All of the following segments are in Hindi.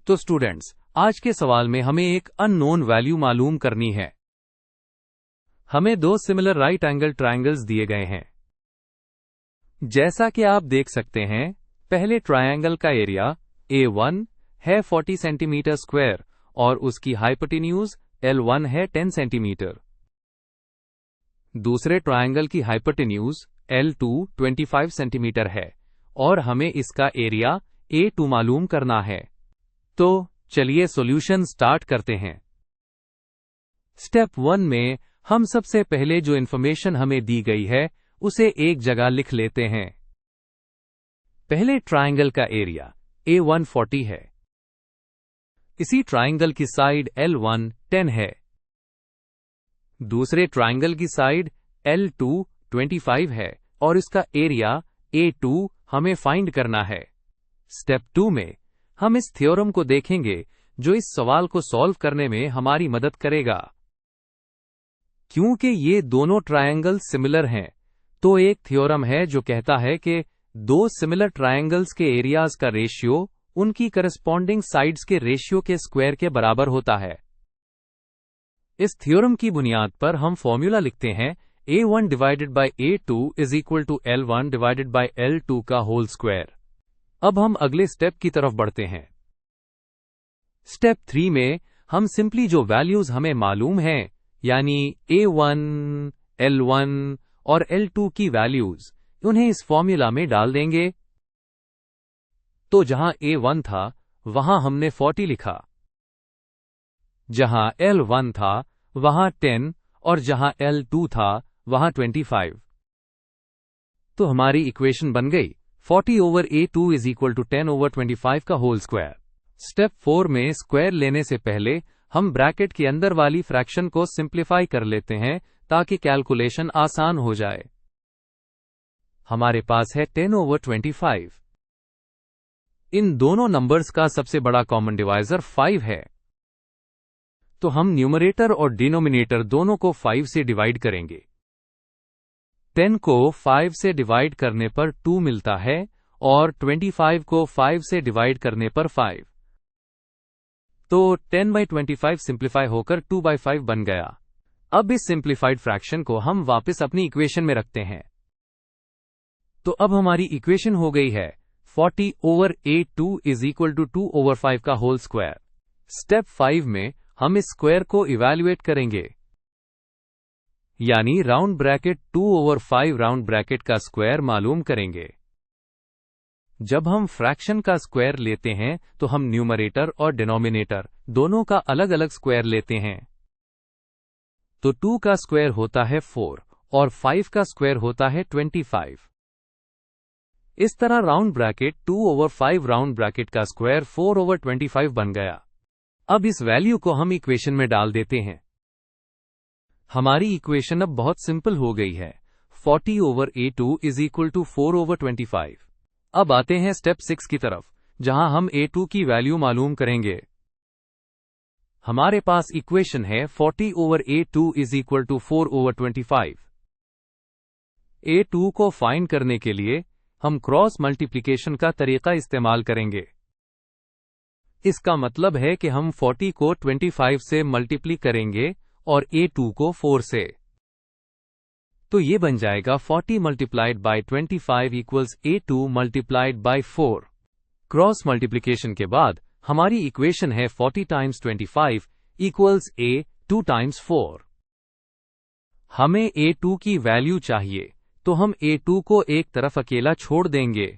तो स्टूडेंट्स, आज के सवाल में हमें एक अननोन वैल्यू मालूम करनी है। हमें दो सिमिलर राइट एंगल ट्रायंगल्स दिए गए हैं। जैसा कि आप देख सकते हैं, पहले ट्रायंगल का एरिया A1 है 40 सेंटीमीटर स्क्वायर और उसकी हाइपोटेन्यूज L1 है 10 सेंटीमीटर। दूसरे ट्रायंगल की हाइपोटेन्यूज L2 25 सेंटीमीटर है और हमें इसका एरिया A2 मालूम करना है। तो चलिए सॉल्यूशन स्टार्ट करते हैं। स्टेप 1 में हम सबसे पहले जो इंफॉर्मेशन हमें दी गई है उसे एक जगह लिख लेते हैं। पहले ट्रायंगल का एरिया A1 40 है। इसी ट्रायंगल की साइड L1 10 है। दूसरे ट्रायंगल की साइड L2 25 है और इसका एरिया A2 हमें फाइंड करना है। स्टेप 2 में हम इस थ्योरम को देखेंगे जो इस सवाल को सॉल्व करने में हमारी मदद करेगा। क्योंकि ये दोनों ट्रायंगल सिमिलर हैं, तो एक थ्योरम है जो कहता है कि दो सिमिलर ट्रायंगल्स के एरियाज का रेशियो उनकी करस्पॉन्डिंग साइड्स के रेशियो के स्क्वायर के बराबर होता है। इस थ्योरम की बुनियाद पर हम फॉर्मूला लिखते हैं A1 divided by A2 is equal to L1 divided by L2 का होल स्क्वायर। अब हम अगले स्टेप की तरफ बढ़ते हैं। स्टेप 3 में हम सिंपली जो वैल्यूज हमें मालूम हैं, यानी A1, L1 और L2 की वैल्यूज, उन्हें इस फॉर्मूला में डाल देंगे। तो जहां A1 था वहां हमने 40 लिखा, जहां L1 था वहां 10 और जहां L2 था वहां 25। तो हमारी इक्वेशन बन गई 40 over A2 is equal to 10 over 25 का होल स्क्वायर। स्टेप 4 में स्क्वायर लेने से पहले हम ब्रैकेट के अंदर वाली फ्रैक्शन को सिंप्लीफाई कर लेते हैं ताकि कैलकुलेशन आसान हो जाए। हमारे पास है 10 ओवर 25। इन दोनों नंबर्स का सबसे बड़ा कॉमन डिवाइजर 5 है, तो हम न्यूमरेटर और डिनोमिनेटर दोनों को 5 से डिवाइड करेंगे। 10 को 5 से डिवाइड करने पर 2 मिलता है और 25 को 5 से डिवाइड करने पर 5। तो 10/25 सिंप्लीफाई होकर 2/5 बन गया। अब इस सिंप्लीफाइड फ्रैक्शन को हम वापस अपनी इक्वेशन में रखते हैं। तो अब हमारी इक्वेशन हो गई है 40 over A2 is equal to 2 over 5 का होल स्क्वायर। स्टेप 5 में हम इस स्क्वायर को इवैल्यूएट करेंगे, यानी round bracket 2 over 5 round bracket का स्क्वायर मालूम करेंगे। जब हम फ्रैक्शन का स्क्वायर लेते हैं तो हम न्यूमरेटर और डिनोमिनेटर दोनों का अलग अलग स्क्वायर लेते हैं। तो 2 का स्क्वायर होता है 4 और 5 का स्क्वायर होता है 25। इस तरह round bracket 2 over 5 round bracket का स्क्वायर 4 ओवर 25 बन गया। अब इस वैल्यू को हम इक्वेशन में डाल देते हैं। हमारी इक्वेशन अब बहुत सिंपल हो गई है। 40 over A2 is equal to 4 over 25। अब आते हैं स्टेप 6 की तरफ, जहां हम A2 की वैल्यू मालूम करेंगे। हमारे पास इक्वेशन है 40 over A2 is equal to 4 over 25। A2 को फाइंड करने के लिए हम क्रॉस मल्टीप्लिकेशन का तरीका इस्तेमाल करेंगे। इसका मतलब है कि हम 40 को 25 से मल्टीप्ली करेंगे और A2 को 4 से। तो ये बन जाएगा 40 multiplied by 25 equals A2 multiplied by 4। Cross multiplication के बाद हमारी इक्वेशन है 40 टाइम्स 25 इक्वल्स A2 टाइम्स 4। हमें A2 की वैल्यू चाहिए, तो हम A2 को एक तरफ अकेला छोड़ देंगे।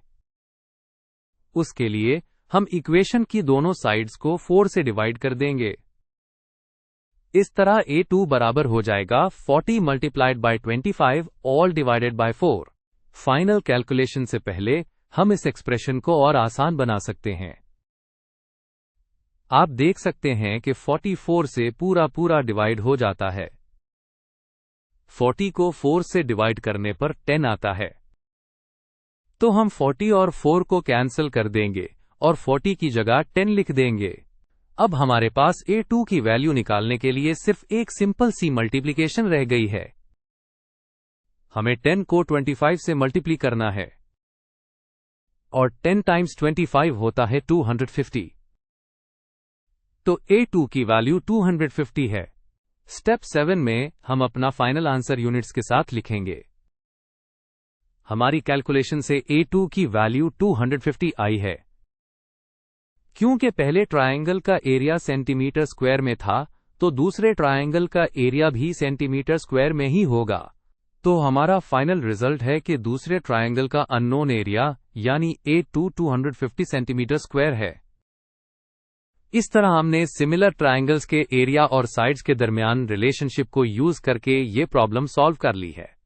उसके लिए हम इक्वेशन की दोनों साइड्स को 4 से डिवाइड कर देंगे। इस तरह A2 बराबर हो जाएगा 40 multiplied by 25 all divided by 4। Final calculation से पहले हम इस एक्सप्रेशन को और आसान बना सकते हैं। आप देख सकते हैं कि 44 से पूरा डिवाइड हो जाता है। 40 को 4 से डिवाइड करने पर 10 आता है। तो हम 40 और 4 को कैंसिल कर देंगे और 40 की जगह 10 लिख देंगे। अब हमारे पास A2 की वैल्यू निकालने के लिए सिर्फ एक सिंपल सी मल्टीप्लिकेशन रह गई है। हमें 10 को 25 से मल्टीप्ली करना है और 10 टाइम्स 25 होता है 250। तो A2 की वैल्यू 250 है। स्टेप 7 में हम अपना फाइनल आंसर यूनिट्स के साथ लिखेंगे। हमारी कैलकुलेशन से A2 की वैल्यू 250 आई है। क्योंकि पहले ट्रायंगल का एरिया सेंटीमीटर स्क्वायर में था, तो दूसरे ट्रायंगल का एरिया भी सेंटीमीटर स्क्वायर में ही होगा। तो हमारा फाइनल रिजल्ट है कि दूसरे ट्रायंगल का अननोन एरिया यानी A2 250 सेंटीमीटर स्क्वायर है। इस तरह हमने सिमिलर ट्रायंगल्स के एरिया और साइड्स के दरमियान रिलेशनशिप को यूज करके ये प्रॉब्लम सॉल्व कर ली है।